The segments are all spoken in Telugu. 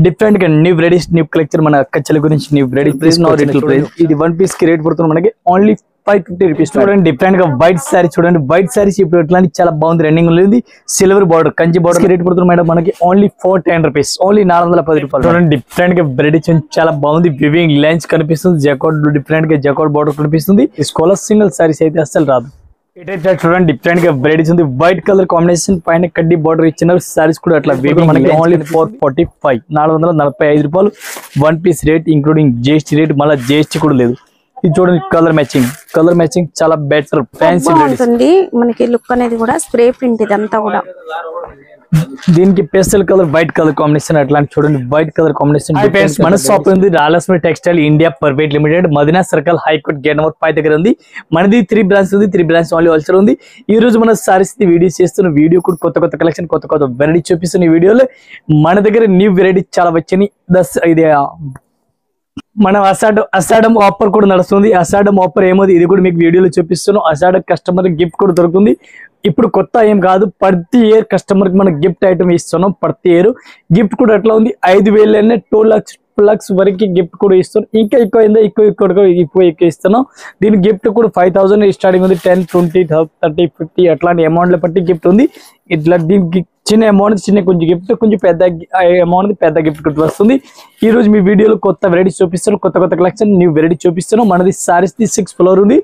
డిఫరెంట్ గా న్యూ వెరైటీస్ న్యూ కలెక్షన్ మన కచ్చల గురించి new variety price no retail price ఇది వన్ పీస్ కి రేట్ పడుతుంది మనకి ఓన్లీ 550 రూపీస్ చూడండి డిఫరెంట్ గా వైట్ సారీ చూడండి వైట్ సారీస్ ఇప్పుడు ఇట్లాంటి చాలా బాగుంది రన్నింగ్ ఉంది silver border Kanchi border rate పడుతుంది మేడం మనకి ఓన్లీ 410 రూపీస్ ఓన్లీ 410 రూపాయలు చూడండి డిఫరెంట్ గా వెరైటీ చాలా బాగుంది వివింగ్ లైన్స్ కనిపిస్తుంది జకార్డ్ డిఫరెంట్ గా జకార్డ్ బార్డర్ కనిపిస్తుంది స్కాలర్ సింగిల్ సారీస్ అయితే అస్సలు రాదు ఇటైతే చూడండి డిఫరెంట్ గా వెరైటీస్ ఉంది వైట్ కలర్ కాంబినేషన్ పైన కడ్డీ బార్డర్ ఇచ్చిన సారీస్ కూడా అట్లా మనకి ఓన్లీ 445 445 రూపాయలు one piece rate including GST rate మళ్ళీ జిఎస్టీ కూడా లేదు ఇది చూడండి కలర్ మ్యాచింగ్ చాలా బెటర్ ఫ్యాన్సీ ఉంటుంది మనకి లుక్ అనేది కూడా స్ప్రే ప్రింట్ ఇదంతా కూడా దీనికి pastel colour white colour combination అట్లాంటి చూడండి వైట్ కలర్ కాంబినేషన్ మన షాప్ ఉంది Rayalaseema textile India private limited Madina circle high court gate number 5 దగ్గర ఉంది మనది 3 బ్రాంచ్ ఉంది 3 బ్రాంచ్ ఓన్లీ హోల్సేల్ ఉంది ఈ రోజు మన సారీస్ వీడియో చేస్తున్న వీడియో కూడా కొత్త కలెక్షన్ కొత్త వెరైటీ చూపిస్తున్న ఈ వీడియోలో మన దగ్గర న్యూ వెరైటీ చాలా వచ్చినాయి ఇది మనం అసాడం ఆఫర్ కూడా నడుస్తుంది అసాడం ఆఫర్ ఏమోది ఇది కూడా మీకు వీడియోలో చూపిస్తున్నాం అసాడం కస్టమర్ గిఫ్ట్ కూడా దొరుకుతుంది ఇప్పుడు కొత్త ఏం కాదు ప్రతి ఇయర్ కస్టమర్ కి మనం గిఫ్ట్ ఐటమ్ ఇస్తున్నాం ప్రతి ఇయర్ గిఫ్ట్ కూడా ఎట్లా ఉంది 5,000 2 lakhs వరకు గిఫ్ట్ కూడా ఇస్తున్నాం ఇంకా ఎక్కువ ఇస్తున్నాం దీని గిఫ్ట్ కూడా 5,000 స్టార్టింగ్ ఉంది 10 20 30 50 అట్లాంటి అమౌంట్ లో పట్టి గిఫ్ట్ ఉంది ఇట్లా దీనికి చిన్న అమౌంట్ కొంచెం గిఫ్ట్ కొంచెం పెద్ద అమౌంట్ పెద్ద గిఫ్ట్ వస్తుంది ఈ రోజు మీ వీడియోలో కొత్త వెరైటీ చూపిస్తాను కొత్త కలెక్షన్ న్యూ వెరైటీ చూపిస్తాను మనది సారీస్ ది 6th ఫ్లోర్ ఉంది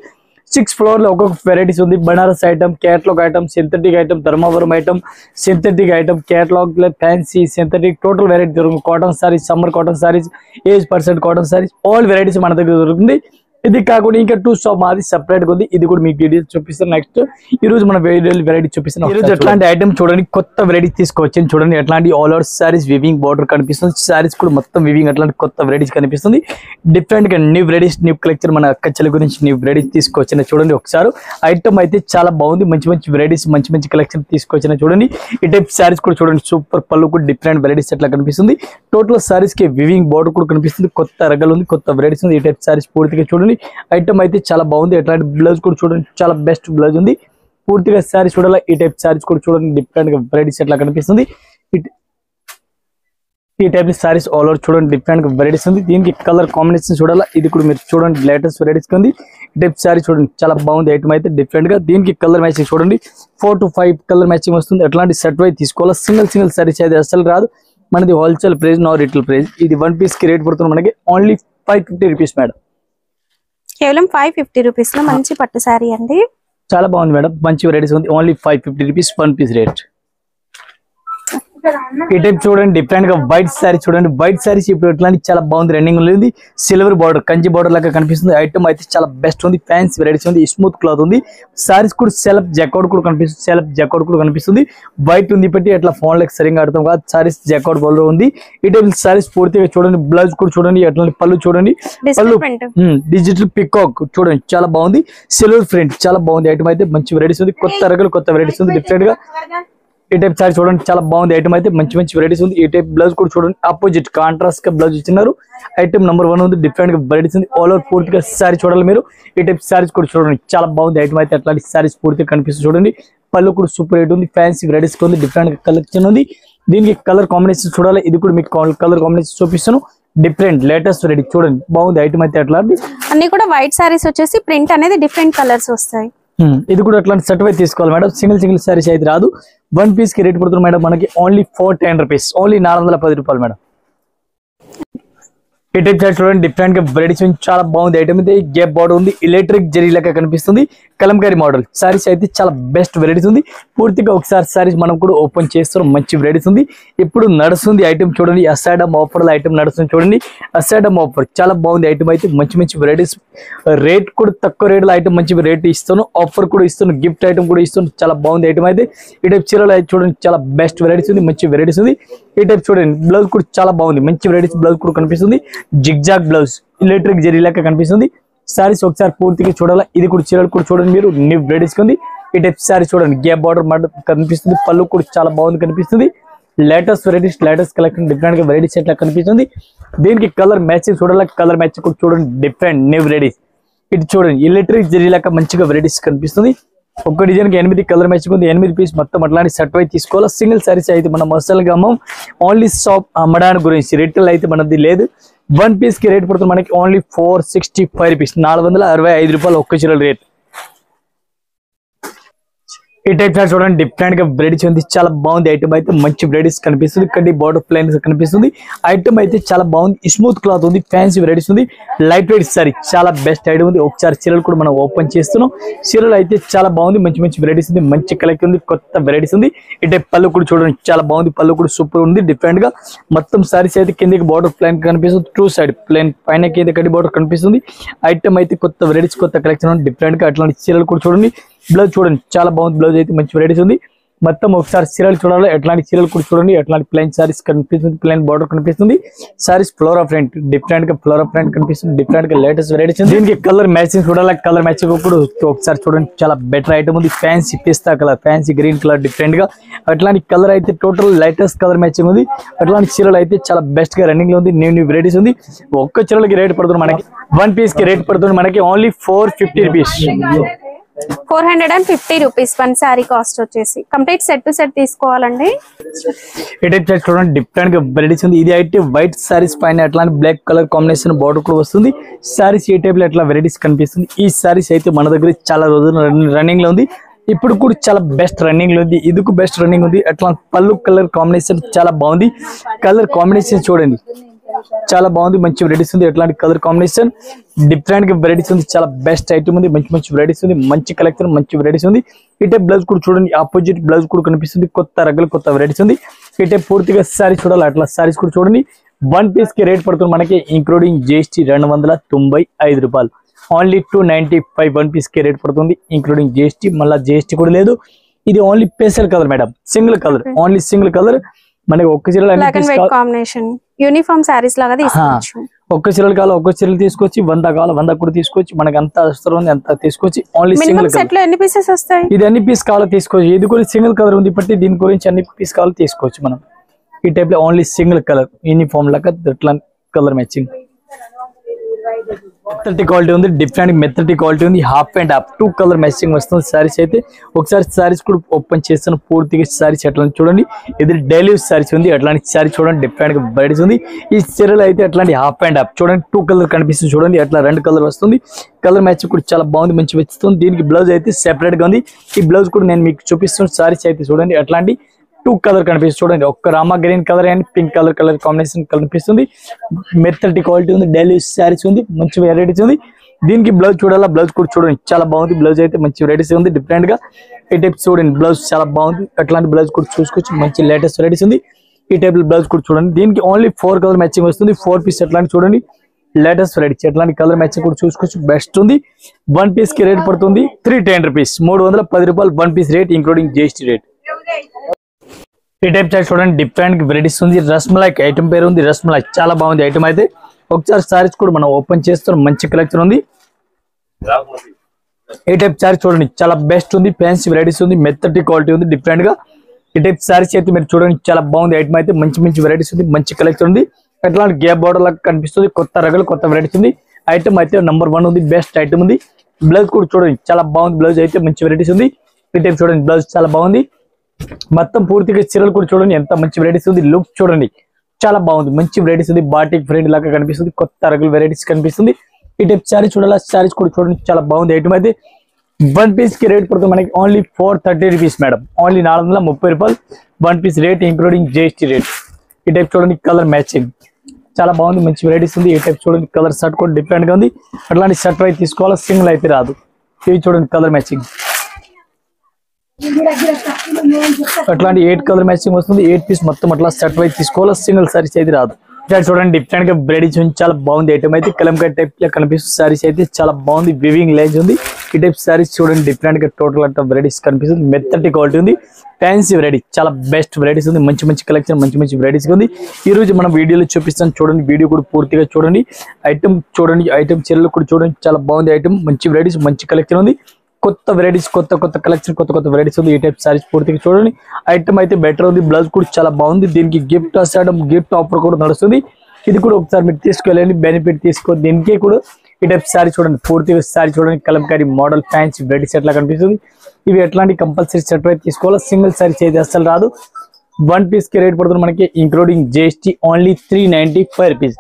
6th ఫ్లోర్ లో ఒక్కొక్క వెరైటీస్ ఉంది Banaras item catalogue item synthetic item Dharmavaram item synthetic item catalogue fancy synthetic total variety దొరుకుతుంది cotton sarees summer cotton sarees ఏజ్ percent cotton sarees all varieties మన దగ్గర దొరుకుతుంది ఇది కాకుండా ఇంకా 2 షాప్ మాది సెపరేట్ ఉంది ఇది కూడా మీకు వీడియో చూపిస్తాను నెక్స్ట్ ఈ రోజు మన వెరైటీ చూపిస్తాను ఈ రోజు ఎట్లాంటి ఐటమ్ చూడండి కొత్త వెరైటీ తీసుకొచ్చింది చూడండి ఎట్లాంటి all over saris weaving border కనిపిస్తుంది సారీస్ కూడా మొత్తం వివింగ్ అట్లాంటి కొత్త వెరైటీస్ కనిపిస్తుంది డిఫరెంట్ గా న్యూ వెరైటీస్ న్యూ కలెక్షన్ మన కచ్చల గురించి న్యూ వెరైటీ తీసుకొచ్చిన చూడండి ఒకసారి ఐటమ్ అయితే చాలా బాగుంది మంచి వెరైటీస్ మంచి కలెక్షన్ తీసుకొచ్చిన చూడండి ఈ టైప్ సారీస్ కూడా చూడండి సూపర్ పళ్ళు కూడా డిఫరెంట్ వెరైటీస్ ఎట్లా కనిపిస్తుంది టోటల్ సారీస్ కి వివింగ్ బార్డర్ కూడా కనిపిస్తుంది కొత్త రగలు ఉంది కొత్త వెరైటీస్ ఉంది ఈ టైప్ సారీస్ పూర్తిగా చూడండి ఐటమ్ అయితే చాలా బాగుంది ఎట్లాంటి బ్లౌజ్ కూడా చూడండి చాలా బెస్ట్ బ్లౌజ్ ఉంది పూర్తిగా సారీ చూడాలి ఈ టైప్ సారీస్ కూడా చూడండి డిఫరెంట్ గా వెరైటీస్ ఎట్లా కనిపిస్తుంది ఈ టైప్ సారీస్ ఆల్ ఓవర్ చూడండి డిఫరెంట్ గా వెరైటీస్ ఉంది దీనికి కలర్ కాంబినేషన్ చూడాలి ఇది కూడా మీరు చూడండి లేటెస్ట్ వెరైటీస్ ఉంది ఈ టైప్ సారీ చూడండి చాలా బాగుంది ఐటమ్ అయితే డిఫరెంట్ గా దీనికి కలర్ మ్యాచింగ్ చూడండి 4 to 5 కలర్ మ్యాచింగ్ వస్తుంది ఎట్లాంటి సెట్ వైజ్ తీసుకోవాలి సింగిల్ సారీస్ అయితే అసలు రాదు మనది wholesale price no retail price ఇది వన్ పీస్ కి రేట్ పడుతుంది మనకి ఓన్లీ 550 రూపీస్ మేడం కేవలం 550 రూపీస్ లో మంచి పట్టు సారీ అండి చాలా బాగుంది మేడం మంచి వెరైటీస్ ఉంది only 550 rupees one piece rate ఈ టైప్ చూడండి డిఫరెంట్ గా వైట్ సారీ చూడండి వైట్ సారీస్ ఇప్పుడు ఇట్లాంటి చాలా బాగుంది రన్నింగ్ ఉంది సిల్వర్ బార్డర్ కంచి బార్డర్ లాగా కనిపిస్తుంది ఐటమ్ అయితే చాలా బెస్ట్ ఉంది ఫ్యాన్సీ వెరైటీస్ ఉంది స్మూత్ క్లాత్ ఉంది సారీస్ కూడా సెల్ఫ్ జకార్డ్ కూడా కనిపిస్తుంది వైట్ ఉంది బట్టి అట్లా ఫోన్ లెక్క సరిగ్గా అర్థం కాదు సారీస్ జకార్డ్ బార్డర్ ఉంది ఈ టైప్ సారీస్ పూర్తిగా చూడండి బ్లౌజ్ కూడా చూడండి అట్లాంటి పళ్ళు చూడండి పళ్ళు డిజిటల్ పికాక్ చూడండి చాలా బాగుంది సిల్వర్ ప్రింట్ చాలా బాగుంది ఐటమ్ అయితే మంచి వెరైటీస్ ఉంది కొత్త రకాలు కొత్త వెరైటీస్ ఉంది డిఫరెంట్ గా ఈ టైప్ సారీ చూడండి చాలా బాగుంది ఐటమ్ అయితే మంచి వెరైటీస్ ఉంది ఈ టైప్ బ్లౌజ్ కూడా చూడండి ఆపోజిట్ కాంట్రాస్ట్ గా బ్లౌజ్ ఇచ్చినారు ఐటమ్ నెంబర్ 1 ఉంది డిఫరెంట్ గా వెరైటీస్ ఉంది ఆల్ ఓవర్ పూర్తిగా సారీ చూడాలి మీరు ఈ టైప్ సారీస్ కూడా చూడండి చాలా బాగుంది ఐటమ్ అయితే అట్లాంటి సారీస్ పూర్తిగా కనిపిస్తుంది చూడండి పళ్ళు కూడా సూపర్ రేట్ ఉంది ఫ్యాన్సీ వెరైటీస్ ఉంది డిఫరెంట్ గా కలెక్షన్ ఉంది దీనికి కలర్ కాంబినేషన్ చూడాలి ఇది కూడా మీకు కలర్ కాంబినేషన్ చూపిస్తాను డిఫరెంట్ లేటెస్ట్ వెరైటీ చూడండి బాగుంది ఐటమ్ అయితే అట్లాంటి అన్ని కూడా వైట్ సారీస్ వచ్చేసి ప్రింట్ అనేది డిఫరెంట్ కలర్స్ వస్తాయి ఇది కూడా అట్లాంటి సెట్ వైజ్ తీసుకోవాలి మేడం సింగిల్ సారీస్ అయితే రాదు వన్ పీస్ కి రేట్ పడుతుంది మేడం మనకి ఓన్లీ 410 రూపీస్ ఓన్లీ 410 రూపాయలు మేడం ఈ టైప్ సారీ చూడండి డిఫరెంట్ గా వెరైటీస్ చాలా బాగుంది ఐటమ్ అయితే గ్యాప్ బార్డర్ ఉంది ఎలక్ట్రిక్ జరీ లాగా కనిపిస్తుంది కలంకారీ మోడల్ సారీస్ అయితే చాలా బెస్ట్ వెరైటీస్ ఉంది పూర్తిగా ఒకసారి సారీస్ మనం కూడా ఓపెన్ చేస్తున్నాం మంచి వెరైటీస్ ఉంది ఇప్పుడు నడుస్తుంది ఐటమ్ చూడండి అసాడమ్ ఆఫర్ ఐటమ్ నడుస్తుంది చూడండి అసాడమ్ ఆఫర్ చాలా బాగుంది ఐటమ్ అయితే మంచి వెరైటీస్ రేట్ కూడా తక్కువ రేట్లో ఐటమ్ మంచి రేట్ ఇస్తాను ఆఫర్ కూడా ఇస్తాను గిఫ్ట్ ఐటమ్ కూడా ఇస్తాను చాలా బాగుంది ఐటమ్ అయితే ఈ టైప్ చీరలు అయితే చూడండి చాలా బెస్ట్ వెరైటీస్ ఉంది మంచి వెరైటీస్ ఉంది ఈ టైప్ చూడండి బ్లౌజ్ కూడా చాలా బాగుంది మంచి వెరైటీస్ బ్లౌజ్ కూడా కనిపిస్తుంది జిగ్జాగ్ బ్లౌజ్ ఎలక్ట్రిక్ జరీ లాగా కనిపిస్తుంది సారీస్ ఒకసారి పూర్తిగా చూడాలి ఇది కూడా చీరలు కూడా చూడండి మీరు న్యూ వెరైటీస్ ఉంది ఈ టైప్ సారీ చూడండి గ్యాప్ బార్డర్ కనిపిస్తుంది పళ్ళు కూడా చాలా బాగుంది కనిపిస్తుంది latest varieties latest collection different గా వెరైటీస్ ఎట్లా కనిపిస్తుంది దీనికి కలర్ మ్యాచింగ్ చూడాలి కలర్ మ్యాచింగ్ కూడా చూడండి డిఫరెంట్ న్యూ వెరైటీస్ ఇది చూడండి ఎలక్ట్రిక్ జరీ లాగా మంచిగా వెరైటీస్ కనిపిస్తుంది ఒక్క డిజైన్ కి 8 కలర్ మ్యాచింగ్ ఉంది. 8 పీస్ మొత్తం అట్లాంటి సెట్ అయితే తీసుకోవాలి. సింగిల్ సారీస్ అయితే మనం అసలుగా అమ్మం. ఓన్లీ షాప్ అమ్మడానికి గురించి రిటైల్ అయితే మనది లేదు. 1 పీస్ కి రేట్ పడుతుంది మనకి ఓన్లీ 465 రూపీస్, 465 రూపాయలు ఒక్క చీరల రేట్. ఈ టైప్ చార్ట్ చూడండి, డిఫరెంట్ గా వెరైటీస్ ఉంది, చాలా బాగుంది. ఐటమ్ అయితే మంచి వెరైటీస్ కనిపిస్తుంది. ఇక్కడ బార్డర్ ప్లైన్ కనిపిస్తుంది. ఐటమ్ అయితే చాలా బాగుంది, స్మూత్ క్లాత్ ఉంది, ఫ్యాన్సీ వెరైటీస్ ఉంది, లైట్ వెయిట్ సారీ, చాలా బెస్ట్ ఐటమ్ ఉంది. ఒకసారి చీరలు కూడా మనం ఓపెన్ చేస్తున్నాం. చీరలు అయితే చాలా బాగుంది, మంచి మంచి వెరైటీస్ ఉంది, మంచి కలెక్షన్ ఉంది, కొత్త వెరైటీస్ ఉంది. ఈ టైప్ పళ్ళు కూడా చూడండి, చాలా బాగుంది, పళ్ళు కూడా సూపర్ ఉంది, డిఫరెంట్ గా. మొత్తం సారీస్ అయితే కిందకి బార్డర్ ప్లైన్ కనిపిస్తుంది, టూ సైడ్ ప్లైన్, పైన కింద కడి బార్డర్ కనిపిస్తుంది. ఐటమ్ అయితే కొత్త వెరైటీస్, కొత్త కలెక్షన్ ఉంది, డిఫరెంట్ గా. అట్లాంటి చీరలు కూడా చూడండి, బ్లౌజ్ చూడండి, చాలా బాగుంది, బ్లౌజ్ అయితే మంచి వెరైటీస్ ఉంది. మొత్తం ఒకసారి చీరలు చూడాలి, ఎట్లాంటి చీరలు కూడా చూడండి. ఎట్లాంటి ప్లైన్ సారీస్ కనిపిస్తుంది, ప్లైన్ బార్డర్ కనిపిస్తుంది. Sarees floral print, different గా ఫ్లోర్ ఆఫ్ ప్రింట్ కనిపిస్తుంది, డిఫరెంట్ గా లేటెస్ట్ వెరైటీస్ ఉంది. దీనికి కలర్ మ్యాచింగ్ చూడాలి, కలర్ మ్యాచింగ్ కూడా ఒకసారి చూడండి, చాలా బెటర్ ఐటమ్ ఉంది. Fancy pista colour, fancy green colour, different గా అట్లాంటి కలర్ అయితే టోటల్ లేటెస్ట్ కలర్ మ్యాచింగ్ ఉంది. అట్లాంటి చీరలు అయితే చాలా బెస్ట్ గా రన్నింగ్ లో ఉంది, న్యూ వెరైటీస్ ఉంది. ఒక్క చీరలకి రేట్ పడుతుంది మనకి, 1 పీస్ కి రేట్ పడుతుంది మనకి only 450 rupees. 450 rupees 1 sorry cost వచ్చేసి. కంప్లీట్ సెట్ టు సెట్ తీసుకోవాలండి. ఈ టైప్ చార్ట్ చూడండి, డిఫరెంట్ గా వెరైటీస్ ఉంది. ఇది అయితే వైట్ సారీస్ పైన అట్లాంటి బ్లాక్ కలర్ కాంబినేషన్ బార్డర్ కూడా వస్తుంది. సారీస్ ఈ టైప్ లో ఎట్లా వెరైటీస్ కనిపిస్తుంది. ఈ సారీస్ అయితే మన దగ్గర చాలా రోజులు రన్నింగ్ లో ఉంది, ఇప్పుడు కూడా చాలా బెస్ట్ రన్నింగ్ లో ఉంది. ఇదికు బెస్ట్ రన్నింగ్ ఉంది. అట్లా పళ్ళు కలర్ కాంబినేషన్ చాలా బాగుంది. కలర్ కాంబినేషన్ చూడండి, చాలా బాగుంది, మంచి వెరైటీస్ ఉంది. ఎట్లాంటి కలర్ కాంబినేషన్, డిఫరెంట్ గా వెరైటీస్ ఉంది, చాలా బెస్ట్ ఐటమ్ ఉంది, మంచి మంచి వెరైటీస్ ఉంది, మంచి కలెక్షన్, మంచి వెరైటీస్ ఉంది. ఈ టైప్ బ్లౌజ్ కూడా చూడండి, ఆపోజిట్ బ్లౌజ్ కూడా కనిపిస్తుంది, కొత్త రగ్గలు, కొత్త వెరైటీస్ ఉంది. ఈ టైప్ పూర్తిగా సారీ చూడాలి, అట్లా సారీస్ కూడా చూడండి. 1 పీస్ కి రేట్ పడుతుంది మనకి ఇంక్లూడింగ్ GST 295 రూపాయలు, ఓన్లీ 295. 1 పీస్ కి రేట్ పడుతుంది ఇంక్లూడింగ్ GST, మళ్ళీ GST కూడా లేదు. ఇది only pastel colour madam, single colour, only single colour. మనకి ఒక్క చీరలు కాంబినేషన్ యూనిఫామ్ సారీస్ లాగా తీసుకోవచ్చు. ఒక్క చీరలు కావాలి, ఒక్క చీరలు తీసుకొచ్చి 100 కావాలి, 100 కూడా తీసుకొచ్చి, మనకి అంత అవసరం ఉంది అంత తీసుకొచ్చి. ఓన్లీ సింగిల్ సెట్ లో ఎన్ని పీసెస్ వస్తాయి? ఇది అన్ని పీస్ కావాలో తీసుకోవచ్చు. ఇది కూడా సింగిల్ కలర్ ఉంది, బట్టి దీని గురించి అన్ని పీస్ కావాలో తీసుకోవచ్చు మనం. ఈ టైప్ లో ఓన్లీ సింగిల్ కలర్, యూనిఫామ్ లాగా అట్లా కలర్ మ్యాచింగ్. మెత్తటి క్వాలిటీ ఉంది, డిఫరెంట్ మెత్తటి క్వాలిటీ ఉంది. Half and half 2 colour matching వస్తుంది సారీస్ అయితే. ఒకసారి సారీస్ కూడా ఓపెన్ చేస్తాను, పూర్తిగా సారీస్ ఎట్లా చూడండి. ఇది డైలీ సారీస్ ఉంది, అట్లాంటి సారీ చూడండి, డిఫరెంట్ గా వెరైటీస్ ఉంది. ఈ చీరలు అయితే అట్లాంటి హాఫ్ అండ్ హాఫ్ చూడండి, 2 కలర్ కనిపిస్తుంది చూడండి, అట్లా 2 కలర్ వస్తుంది. కలర్ మ్యాచింగ్ కూడా చాలా బాగుంది, మంచి వస్తుంది. దీనికి బ్లౌజ్ అయితే సెపరేట్ గా ఉంది. ఈ బ్లౌజ్ కూడా నేను మీకు చూపిస్తున్నాను. సారీస్ అయితే చూడండి, అట్లాంటి 2 కలర్ కనిపిస్తుంది చూడండి. ఒక్క Rama green colour and pink colour combination కనిపిస్తుంది. మెత్తటి క్వాలిటీ ఉంది, డైలీ సారీస్ ఉంది, మంచి వెరైటీస్ ఉంది. దీనికి బ్లౌజ్ చూడాలా, బ్లౌజ్ కూడా చూడండి, చాలా బాగుంది. బ్లౌజ్ అయితే మంచి వెరైటీస్ ఉంది, డిఫరెంట్ గా. ఈ టైప్ చూడండి, బ్లౌజ్ చాలా బాగుంది. అట్లాంటి బ్లౌజ్ కూడా చూసుకోవచ్చు, మంచి లేటెస్ట్ వెరైటీస్ ఉంది. ఈ టైప్ బ్లౌజ్ కూడా చూడండి. దీనికి ఓన్లీ 4 కలర్ మ్యాచింగ్ వస్తుంది. 4 పీస్ అట్లాంటి చూడండి, లేటెస్ట్ వెరైటీస్. అట్లాంటి కలర్ మ్యాచింగ్ కూడా చూసుకోవచ్చు, బెస్ట్ ఉంది. 1 పీస్ కి రేట్ పడుతుంది 310 రూపీస్, 310 రూపాయలు 1 piece rate including GST rate. ఈ టైప్ చార్ట్ చూడండి, డిఫరెంట్ వెరైటీస్ ఉంది. రస్మలై ఐటమ్ పేరు ఉంది, రస్మలై, చాలా బాగుంది ఐటమ్ అయితే. ఒకసారి సారీస్ కూడా మనం ఓపెన్ చేస్తాం, మంచి కలెక్షన్ ఉంది. ఈ టైప్ సారీ చూడండి, చాలా బెస్ట్ ఉంది, ఫ్యాన్సీ వెరైటీస్ ఉంది, మెత్తటి క్వాలిటీ ఉంది, డిఫరెంట్ గా. ఈ టైప్ సారీస్ అయితే మీరు చూడండి, చాలా బాగుంది ఐటమ్ అయితే. మంచి మంచి వెరైటీస్ ఉంది, మంచి కలెక్షన్ ఉంది. అట్లాంటి గ్యాప్ బార్డర్ లాగా కనిపిస్తుంది, కొత్త రగలు, కొత్త వెరైటీస్ ఉంది. ఐటమ్ అయితే నంబర్ 1 ఉంది, బెస్ట్ ఐటమ్ ఉంది. బ్లౌజ్ కూడా చూడండి, చాలా బాగుంది, బ్లౌజ్ అయితే మంచి వెరైటీస్ ఉంది. ఈ టైప్ చూడండి, బ్లౌజ్ చాలా బాగుంది. మొత్తం పూర్తిగా చీరలు కూడా చూడండి, ఎంత మంచి వెరైటీస్ ఉంది. లుక్ చూడండి, చాలా బాగుంది, మంచి వెరైటీస్ ఉంది. బాటిక్ ఫ్రెండ్ లాగా కనిపిస్తుంది, కొత్త రగుల వెరైటీస్ కనిపిస్తుంది. ఈ టైప్ సారీ చూడాలి, సారీస్ కూడా చూడండి, చాలా బాగుంది ఐటమ్ అయితే. 1 పీస్ కి రేట్ పడుతుంది మనకి ఓన్లీ 430 రూపీస్ మేడం, ఓన్లీ 430 రూపాయలు 1 piece rate including GST rate. ఈ టైప్ చూడండి, కలర్ మ్యాచింగ్ చాలా బాగుంది, మంచి వెరైటీస్ ఉంది. ఈ టైప్ చూడండి, కలర్ షర్ట్ కూడా డిఫరెంట్ గా ఉంది. అట్లాంటి షర్ట్ అయితే తీసుకోవాలి, సింగిల్ అయితే రాదు. ఇవి చూడండి, కలర్ మ్యాచింగ్ అట్లాంటి 8 కలర్ మ్యాచింగ్ వస్తుంది. 8 పీస్ మొత్తం అట్లా సెట్ వైజ్ తీసుకోవాలి, సింగిల్ సారీస్ అయితే రాదు. చూడండి, డిఫరెంట్ గా వెరైటీస్ ఉంది, చాలా బాగుంది ఐటమ్ అయితే. కలంకాయ టైప్ గా కనిపిస్తుంది సారీస్ అయితే, చాలా బాగుంది, వివింగ్ లైన్స్ ఉంది. ఈ టైప్ సారీస్ చూడండి, డిఫరెంట్ గా టోటల్ అంతా వెరైటీస్ కనిపిస్తుంది, మెత్తటి క్వాలిటీ ఉంది, ఫ్యాన్సీ వెరైటీ, చాలా బెస్ట్ వెరైటీస్ ఉంది, మంచి మంచి కలెక్షన్, మంచి మంచి వెరైటీస్ ఉంది. ఈ రోజు మనం వీడియోలో చూపిస్తాను చూడండి, వీడియో కూడా పూర్తిగా చూడండి. ఐటమ్ చూడండి, ఐటమ్ చీరలు కూడా చూడండి, చాలా బాగుంది ఐటమ్, మంచి వెరైటీస్, మంచి కలెక్షన్ ఉంది. కొత్త వెరైటీస్, కొత్త కొత్త కలెక్షన్, కొత్త కొత్త వెరైటీస్ ఉంది. ఈ టైప్ సారీస్ పూర్తిగా చూడండి, ఐటమ్ అయితే బెటర్ ఉంది. బ్లౌజ్ కూడా చాలా బాగుంది. దీనికి గిఫ్ట్ వస్తాడు, గిఫ్ట్ ఆఫర్ కూడా నడుస్తుంది. ఇది కూడా ఒకసారి మీరు తీసుకెళ్ళండి, బెనిఫిట్ తీసుకో. దీనికి కూడా ఈ టైప్ సారీ చూడండి, పూర్తిగా సారీ చూడండి, కలంకారీ మోడల్ ఫ్యాన్సీ వెరైటీస్ ఎట్లా కనిపిస్తుంది. ఇవి ఎట్లాంటి కంపల్సరీ సెట్ అయితే తీసుకోవాలి, సింగిల్ సారీస్ అయితే అస్సలు రాదు. వన్ పీస్ కి రేట్ పడుతుంది మనకి ఇంక్లూడింగ్ జిఎస్టీ ఓన్లీ 395 రూపీస్,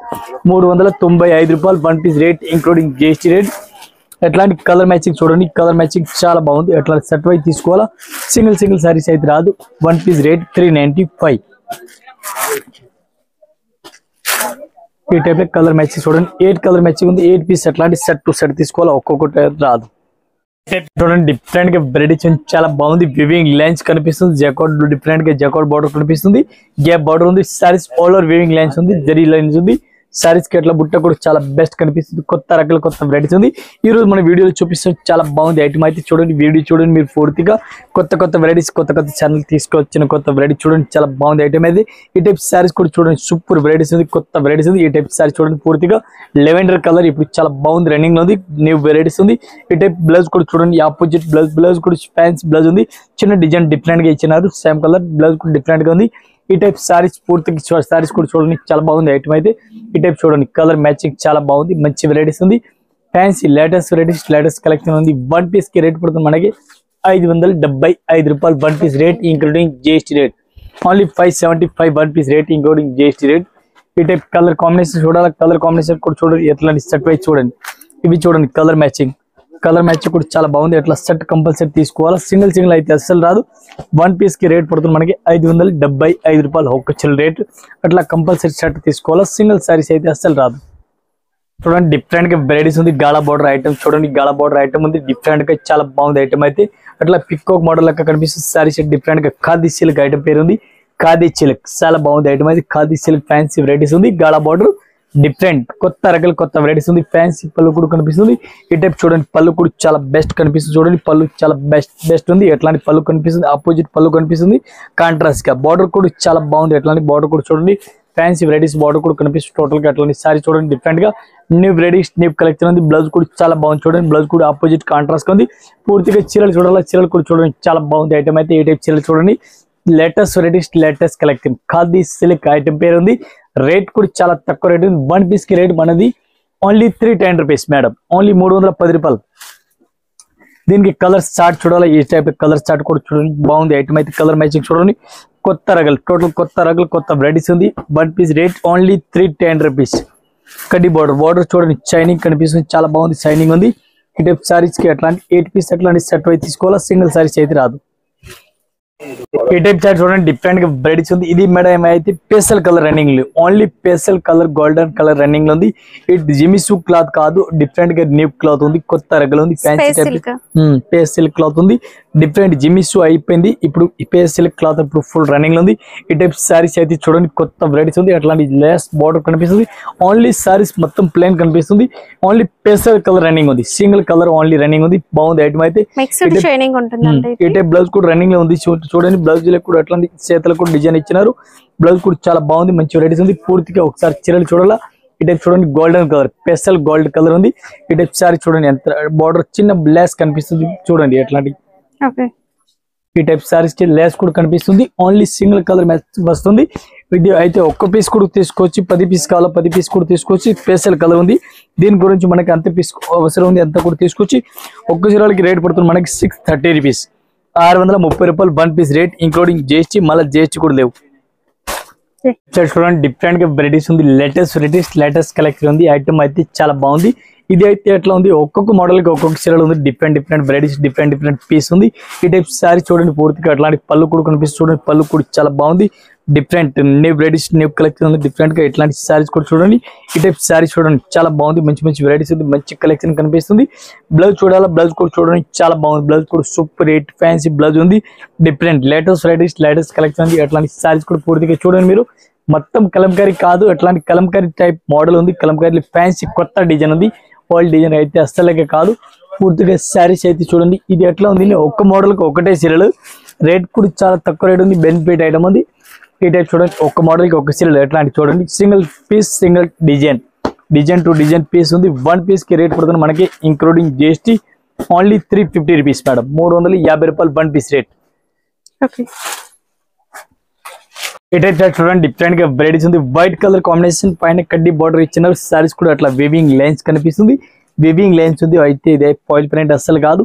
395 రూపాయలు one piece rate including GST rate. ఎట్లాంటి కలర్ మ్యాచింగ్ చూడండి, కలర్ మ్యాచింగ్ చాలా బాగుంది. ఎట్లాంటి సెట్ వైజ్ తీసుకోవాలా, సింగిల్ సారీస్ అయితే రాదు. One piece rate 395. ఈ టైప్ లో కలర్ మ్యాచింగ్ చూడండి, 8 కలర్ మ్యాచింగ్ ఉంది. 8 పీస్ ఎట్లాంటి సెట్ టు సెట్ తీసుకోవాలా, ఒక్కొక్కటి రాదు. చూడండి డిఫరెంట్ గా వెరైటీ చాలా బాగుంది. వివింగ్ లైన్స్ కనిపిస్తుంది, జాకార్డ్ డిఫరెంట్ గా జాకార్డ్ బార్డర్ కనిపిస్తుంది, గ్యాప్ బార్డర్ ఉంది. Saris all over weaving lines ఉంది, జరీ లైన్స్ ఉంది. సారీస్ కి అట్లా బుట్ట కూడా చాలా బెస్ట్ కనిపిస్తుంది. కొత్త రకాల కొత్త వెరైటీస్ ఉంది. ఈ రోజు మన వీడియోలో చూపిస్తాం, చాలా బాగుంది ఐటమ్ అయితే. చూడండి వీడియో చూడండి, మీరు పూర్తిగా కొత్త వెరైటీస్ కొత్త ఛానల్ తీసుకొచ్చిన కొత్త వెరైటీ చూడండి, చాలా బాగుంది ఐటమ్ అయితే. ఈ టైప్ సారీస్ కూడా చూడండి, సూపర్ వెరైటీస్ ఉంది, కొత్త వెరైటీస్ ఉంది. ఈ టైప్ సారీస్ చూడండి పూర్తిగా లెవెండర్ కలర్ ఇప్పుడు చాలా బాగుంది, రన్నింగ్ లో ఉంది, న్యూ వెరైటీస్ ఉంది. ఈ టైప్ బ్లౌజ్ కూడా చూడండి, ఆపోజిట్ బ్లౌజ్ కూడా ఫ్యాన్సీ బ్లౌజ్ ఉంది, చిన్న డిజైన్ డిఫరెంట్ గా ఇచ్చినారు. సేమ్ కలర్ బ్లౌజ్ కూడా డిఫరెంట్ గా ఉంది. ఈ టైప్ సారీస్ పూర్తిగా సారీస్ కూడా చూడండి, చాలా బాగుంది ఐటమ్ అయితే. ఈ టైప్ చూడండి, కలర్ మ్యాచింగ్ చాలా బాగుంది, మంచి వెరైటీస్ ఉంది. Fancy latest varieties, latest collection ఉంది. వన్ పీస్ కి రేట్ పడుతుంది మనకి 575 రూపాయలు one piece rate including GST rate. Only 575 one piece rate including GST rate. ఈ టైప్ కలర్ కాంబినేషన్ చూడాలి, కలర్ కాంబినేషన్ కూడా చూడండి, ఎట్లాంటి సెట్ వైజ్ చూడండి. ఇవి చూడండి కలర్ మ్యాచింగ్ కూడా చాలా బాగుంది. అట్లా సెట్ కంపల్సరీ తీసుకోవాలి, సింగిల్ అయితే అస్సలు రాదు. వన్ పీస్ కి రేట్ పడుతుంది మనకి 575 రూపాయలు ఒక్క చిల్ రేట్. అట్లా కంపల్సరీ సెట్ తీసుకోవాలి, సింగిల్ సారీస్ అయితే అస్సలు రాదు. చూడండి డిఫరెంట్ గా వెరైటీస్ ఉంది. గాలా బార్డర్ ఐటమ్ చూడండి, గాలా బార్డర్ ఐటమ్ ఉంది, డిఫరెంట్ గా చాలా బాగుంది ఐటమ్ అయితే. అట్లా పికాక్ మోడల్ లెక్క కనిపిస్తుంది. సారీస్ డిఫరెంట్ గా ఖాదీ సిల్క్ ఐటమ్ పేరు ఉంది, ఖాదీ సిల్క్ చాలా బాగుంది ఐటమ్ అయితే. ఖాదీ సిల్క్ ఫ్యాన్సీ వెరైటీస్ ఉంది, గాలా బార్డర్ డిఫరెంట్ కొత్త రకాల కొత్త వెరైటీస్ ఉంది. ఫ్యాన్సీ పళ్ళు కూడా కనిపిస్తుంది. ఈ టైప్ చూడండి, పళ్ళు కూడా చాలా బెస్ట్ కనిపిస్తుంది. చూడండి పళ్ళు చాలా బెస్ట్ ఉంది. ఎట్లాంటి పళ్ళు కనిపిస్తుంది, ఆపోజిట్ పళ్ళు కనిపిస్తుంది. కాంట్రాస్ట్ గా బార్డర్ కూడా చాలా బాగుంది. ఎట్లాంటి బార్డర్ కూడా చూడండి, ఫ్యాన్సీ వెరైటీస్ బార్డర్ కూడా కనిపిస్తుంది. టోటల్ గా అట్లాంటి సారీ చూడండి, డిఫరెంట్ గా న్యూ వెరైటీస్ న్యూ కలెక్షన్ ఉంది. బ్లౌజ్ కూడా చాలా బాగుంది. చూడండి బ్లౌజ్ కూడా ఆపోజిట్ కాంట్రాస్ట్ ఉంది. పూర్తిగా చీరలు చూడాలి, చీరలు కూడా చూడండి, చాలా బాగుంది ఐటమ్ అయితే. ఈ టైప్ చీరలు చూడండి, latest varieties latest collection khadi silk item పేరు ఉంది. రేట్ కూడా చాలా తక్కువ రేట్ ఉంది. వన్ పీస్ కి రేట్ మనది ఓన్లీ 310 రూపీస్ మేడం, ఓన్లీ 310 రూపాయలు. దీనికి కలర్ చార్ట్ చూడాలి, ఈ టైప్ కలర్ చార్ట్ కూడా చూడండి, బాగుంది ఐటమ్ అయితే. కలర్ మ్యాచింగ్ చూడండి, కొత్త రకాలు టోటల్ కొత్త వెరైటీస్ ఉంది. One piece rate only 310 rupees. కడ్డీ బార్డర్ చూడండి, షైనింగ్ కనిపిస్తుంది, చాలా బాగుంది, షైనింగ్ ఉంది. ఈ టైప్ సారీస్ కి అట్లాంటి 8 పీస్ అట్లాంటి సెట్ అయితే తీసుకోవాలా, సింగిల్ సారీస్ అయితే రాదు. ఈ టైప్ చార్ట్ చూడండి, డిఫరెంట్ గా వెరైటీస్ ఉంది. ఇది మేడం అయితే పేస్టల్ కలర్ రన్నింగ్ లో, only pastel colour golden colour running లో ఉంది. ఇది జిమిసు క్లాత్ కాదు, డిఫరెంట్ గా న్యూ క్లాత్ ఉంది, కొత్త రకాలు ఉంది. పేస్టల్ క్లాత్ ఉంది, డిఫరెంట్ జిమిసు అయిపోయింది, ఇప్పుడు పేస్టల్ క్లాత్ ఇప్పుడు ఫుల్ రన్నింగ్ లో ఉంది. ఈ టైప్ సారీస్ అయితే చూడండి, కొత్త వెరైటీస్ ఉంది. అట్లాంటి లేస్ బార్డర్ కనిపిస్తుంది. ఓన్లీ సారీస్ మొత్తం ప్లేన్ కనిపిస్తుంది. ఓన్లీ పేస్టల్ కలర్ రన్నింగ్ ఉంది, సింగిల్ కలర్ ఓన్లీ రన్నింగ్ ఉంది, బాగుంది ఐటమ్ అయితే. ఈ టైప్ బ్లౌజ్ కూడా రన్నింగ్ లో ఉంది. చూడండి బ్లౌజ్ కూడా అట్లాంటి చేతులకు కూడా డిజైన్ ఇచ్చినారు. బ్లౌజ్ కూడా చాలా బాగుంది, మంచి వెరైటీస్ ఉంది. పూర్తిగా ఒకసారి చీరలు చూడాలా. ఈ టైప్ చూడండి, golden colour pastel gold colour ఉంది. ఈ టైప్ సారీ చూడండి, ఎంత బార్డర్ చిన్న లేస్ కనిపిస్తుంది చూడండి, ఎట్లాంటి ఈ టైప్ సారీస్ కి లేస్ కూడా కనిపిస్తుంది. ఓన్లీ సింగిల్ కలర్ మ్యాచ్ వస్తుంది. ఇది అయితే ఒక్క పీస్ కూడా తీసుకోవచ్చు, 10 పీస్ కావాలా 10 పీస్ కూడా తీసుకోవచ్చు. పేస్టల్ కలర్ ఉంది, దీని గురించి మనకి అంత పీస్ అవసరం ఉంది, అంత కూడా తీసుకొచ్చి ఒక్క చీరలకి రేట్ పడుతుంది మనకి 630 రూపీస్, 630 రూపాయలు one piece rate including GST. మళ్ళీ జిఎస్టీ కూడా లేవు. చూడండి డిఫరెంట్ గా వెరైటీస్ ఉంది, లేటెస్ట్ కలెక్షన్ ఉంది. ఐటమ్ అయితే చాలా బాగుంది. ఇది అయితే ఎట్లా ఉంది, ఒక్కొక్క మోడల్ కి ఒక్కొక్క చీరలు ఉంది, డిఫరెంట్ వెరైటీస్ డిఫరెంట్ పీస్ ఉంది. ఈ టైప్ సారీ చూడండి, పూర్తిగా అట్లాంటి పళ్ళు కూడా కనిపిస్తుంది. చూడండి పళ్ళు కూడా చాలా బాగుంది, different new varieties new collection ఉంది. డిఫరెంట్ గా ఇట్లాంటి సారీస్ కూడా చూడండి. ఈ టైప్ సారీ చూడండి, చాలా బాగుంది, మంచి వెరైటీస్ ఉంది, మంచి కలెక్షన్ కనిపిస్తుంది. బ్లౌజ్ చూడాలా, బ్లౌజ్ కూడా చూడండి, చాలా బాగుంది. బ్లౌజ్ కూడా సూపర్ రేట్ ఫ్యాన్సీ బ్లౌజ్ ఉంది. Different latest varieties latest collection ఉంది. అట్లాంటి సారీస్ కూడా పూర్తిగా చూడండి మీరు. మొత్తం కలంకారీ కాదు, అట్లాంటి కలంకారీ టైప్ మోడల్ ఉంది. కలంకారీ ఫ్యాన్సీ కొత్త డిజైన్ ఉంది. ఓల్డ్ డిజైన్ అయితే అస్సలకే కాదు. పూర్తిగా శారీస్ అయితే చూడండి, ఇది ఎట్లా ఉంది, ఒక్క మోడల్ కి ఒకటే చీరలు. రేట్ కూడా చాలా తక్కువ రేట్ ఉంది, బెనిఫిట్ ఐటమ్ ఉంది. ఈ టైప్ చూడండి, ఒక్క మోడల్ కి ఒక చీరలు ఎట్లాంటి చూడండి, single piece single design to design piece ఉంది. వన్ పీస్ కి రేట్ పడుతుంది మనకి including GST only 350 rupees madam, 350 రూపాయలు వన్ పీస్ రేట్. ఇటైతే చూడండి, డిఫరెంట్ గా వెరైటీస్ ఉంది. వైట్ కలర్ కాంబినేషన్ పైన కడ్డీ బార్డర్ ఇచ్చినారు. సారీస్ కూడా అట్లా వివింగ్ లైన్స్ కనిపిస్తుంది, వివింగ్ లైన్స్ ఉంది. అయితే ఇదే ఫాయిల్ ప్రింట్ అస్సలు కాదు,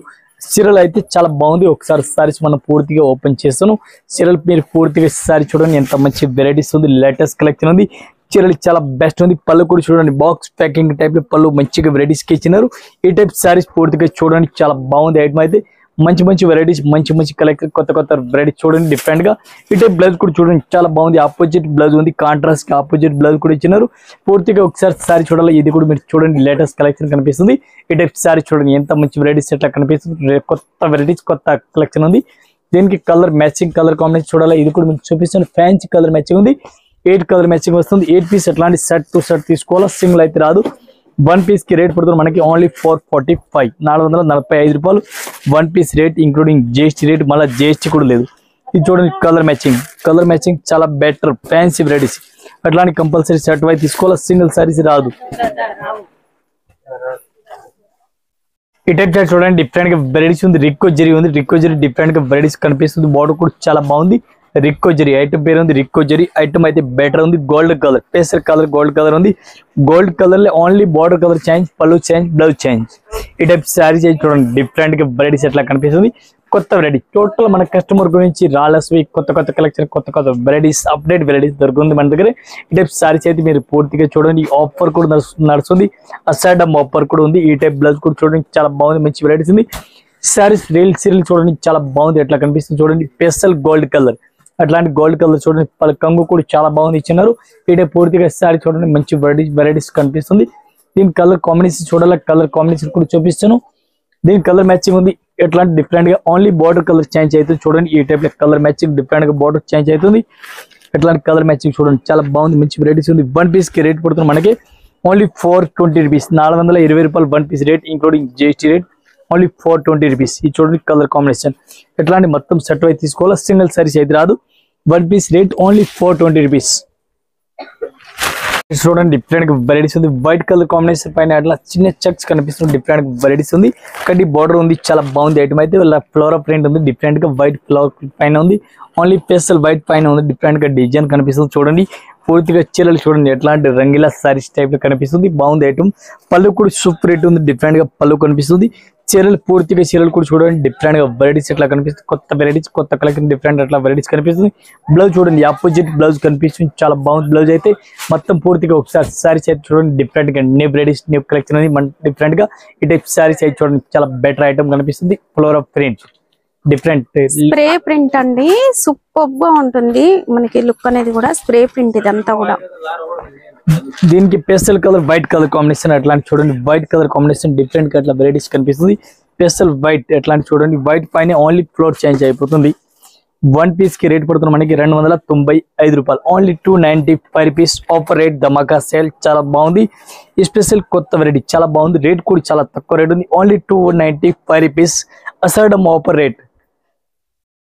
చీరలు అయితే చాలా బాగుంది. ఒకసారి సారీస్ మనం పూర్తిగా ఓపెన్ చేస్తాను. చీరలు మీరు పూర్తిగా సారీ చూడండి, ఎంత మంచి వెరైటీస్ ఉంది, లేటెస్ట్ కలెక్షన్ ఉంది. చీరలు చాలా బెస్ట్ ఉంది. పళ్ళు కూడా చూడండి, బాక్స్ ప్యాకింగ్ టైప్ లో పళ్ళు మంచిగా వెరైటీస్ కి ఇచ్చినారు. ఈ టైప్ సారీస్ పూర్తిగా చూడండి, చాలా బాగుంది. ఐటమ్ అయితే మంచి వెరైటీస్, మంచి కలెక్షన్, కొత్త వెరైటీస్ చూడండి డిఫరెంట్ గా. ఈ టైప్ బ్లౌజ్ కూడా చూడండి, చాలా బాగుంది. ఆపోజిట్ బ్లౌజ్ ఉంది, కాంట్రాస్ట్ కి ఆపోజిట్ బ్లౌజ్ కూడా ఇచ్చినారు. పూర్తిగా ఒకసారి సారీ చూడాలి. ఇది కూడా మీరు చూడండి, లేటెస్ట్ కలెక్షన్ కనిపిస్తుంది. ఈ టైప్ సారీ చూడండి, ఎంత మంచి వెరైటీస్ ఎట్లా కనిపిస్తుంది. కొత్త వెరైటీస్, కొత్త కలెక్షన్ ఉంది. దీనికి కలర్ మ్యాచింగ్, కలర్ కాంబినేషన్ చూడాలి. ఇది కూడా మీకు చూపిస్తాను. ఫ్యాన్సీ కలర్ మ్యాచింగ్ ఉంది. 8 కలర్ మ్యాచింగ్ వస్తుంది. 8 పీస్ ఎట్లాంటి సెట్ టు సెట్ తీసుకోవాలా, సింగిల్ అయితే రాదు. 1 పీస్ కి రేట్ పడుతుంది మనకి ఓన్లీ 445, 445 రూపాయలు 1 piece rate, including GST rate. మళ్ళీ జిఎస్టీ కూడా లేదు. ఇది చూడండి, కలర్ మ్యాచింగ్ చాలా బెటర్, ఫ్యాన్సీ వెరైటీస్. అట్లాంటి కంపల్సరీ సెట్ వైజ్ తీసుకోవాలా, సింగిల్ సారీస్ రాదు. ఈ టైప్ చూడండి, డిఫరెంట్ గా వెరైటీస్ ఉంది. రిక్కో జరీ ఉంది, డిఫరెంట్ గా వెరైటీస్ కనిపిస్తుంది. బార్డర్ కూడా చాలా బాగుంది. రిక్కో జరీ ఐటమ్ పేరు ఉంది. రిక్కో జరీ ఐటమ్ అయితే బెటర్ ఉంది. Gold colour, pastel colour, gold colour ఉంది. గోల్డ్ కలర్ లో ఓన్లీ బార్డర్ కలర్ చేంజ్, పళ్ళు చేంజ్, బ్లౌజ్ చేంజ్. ఈ టైప్ శారీ చేంజ్ చూడండి, డిఫరెంట్ గా వెరైటీస్ ఎట్లా కనిపిస్తుంది. కొత్త వెరైటీ టోటల్ మన కస్టమర్ గురించి రాలస్వి కొత్త కలెక్షన్, కొత్త వెరైటీస్, అప్డేట్ వెరైటీస్ దొరుకుతుంది మన దగ్గర. ఈ టైప్ శారీస్ అయితే మీరు పూర్తిగా చూడండి. ఆఫర్ కూడా నడుస్తుంది, అసాడమ్ ఆఫర్ కూడా ఉంది. ఈ టైప్ బ్లౌజ్ కూడా చూడండి, చాలా బాగుంది, మంచి వెరైటీస్ ఉంది. శారీస్ రీల్ సీరియల్ చూడండి, చాలా బాగుంది. ఎట్లా కనిపిస్తుంది చూడండి, పేస్టల్ గోల్డ్ కలర్, అట్లాంటి గోల్డ్ కలర్ చూడండి. కంగు కూడా చాలా బాగుంది ఇచ్చినారు. ఇటే పూర్తిగా సారీ చూడండి, మంచి వెరైటీస్ కనిపిస్తుంది. దీని కలర్ కాంబినేషన్ చూడాలి, కలర్ కాంబినేషన్ కూడా చూపిస్తాను. దీని కలర్ మ్యాచింగ్ ఉంది. ఎట్లాంటి డిఫరెంట్ గా ఓన్లీ బార్డర్ కలర్ చేంజ్ అవుతుంది చూడండి. ఈ టైప్ లో కలర్ మ్యాచింగ్ డిఫరెంట్ గా బార్డర్ చేంజ్ అవుతుంది. ఎట్లాంటి కలర్ మ్యాచింగ్ చూడండి, చాలా బాగుంది, మంచి వెరైటీస్ ఉంది. 1 పీస్ కి రేట్ పడుతుంది మనకి ఓన్లీ 420 రూపీస్, 420 రూపాయలు 1 piece rate, including GST rate only 420 rupees. ఇది చూడండి కలర్ కాంబినేషన్. ఎట్లాంటి మొత్తం సెట్ అయితే తీసుకోవాలా, సింగిల్ సారీస్ అయితే రాదు. 1 పీస్ రేట్ ఓన్లీ 420 రూపీస్. చూడండి, డిఫరెంట్ వెరైటీస్ ఉంది. వైట్ కలర్ కాంబినేషన్ పైన అట్లా చిన్న చెక్స్ కనిపిస్తుంది. డిఫరెంట్ వెరైటీస్ ఉంది. కడ్డీ బార్డర్ ఉంది, చాలా బాగుంది. ఐటమ్ అయితే ఫ్లోరా ప్రింట్ ఉంది. డిఫరెంట్ గా వైట్ ఫ్లవర్ పైన ఉంది. ఓన్లీ పేస్టల్ వైట్ పైన ఉంది. డిఫరెంట్ గా డిజైన్ కనిపిస్తుంది చూడండి. పూర్తిగా చీరలు చూడండి, ఎట్లాంటి రంగిలా సారీస్ టైప్ లో కనిపిస్తుంది. బాగుంది ఐటమ్. పళ్ళు కూడా సూపర్ రేట్ ఉంది. డిఫరెంట్ గా పళ్ళు కనిపిస్తుంది. చీరలు పూర్తిగా చీరలు కూడా చూడండి, డిఫరెంట్ గా వెరైటీస్ ఎట్లా కనిపిస్తుంది. కొత్త వెరైటీస్, కొత్త కలెక్షన్, డిఫరెంట్ అట్లా వెరైటీస్ కనిపిస్తుంది. బ్లౌజ్ చూడండి, ఆపోజిట్ బ్లౌజ్ కనిపిస్తుంది. చాలా బాగుంది బ్లౌజ్ అయితే. మొత్తం పూర్తిగా ఒకసారి సారీస్ అయితే చూడండి, డిఫరెంట్ గా న్యూ వెరైటీస్, న్యూ కలెక్షన్ అనేది డిఫరెంట్ గా. ఈ టైప్ సారీస్ అయితే చూడండి, చాలా బెటర్ ఐటమ్ కనిపిస్తుంది. Flora print, different spray print అండి, సూపర్ గా ఉంటుంది మనకి లుక్ అనేది కూడా. స్ప్రే ప్రింట్ ఇదంతా కూడా. దీనికి pastel colour, white colour combination అట్లాంటి చూడండి. వైట్ కలర్ కాంబినేషన్ డిఫరెంట్ గా అట్లా వెరైటీస్ కనిపిస్తుంది. పేస్టల్ వైట్ ఎట్లాంటి చూడండి. వైట్ పైన ఓన్లీ ఫ్లోర్ చేంజ్ అయిపోతుంది. 1 పీస్ కి రేట్ పడుతుంది మనకి 295 రూపాయలు, ఓన్లీ 295 రూపీస్. ఆఫర్ రేట్, ధమాకా సేల్, చాలా బాగుంది. ఈ స్పెషల్ కొత్త వెరైటీ చాలా బాగుంది. రేట్ కూడా చాలా తక్కువ రేట్ ఉంది, only 295 rupees. Ashadam offer rate.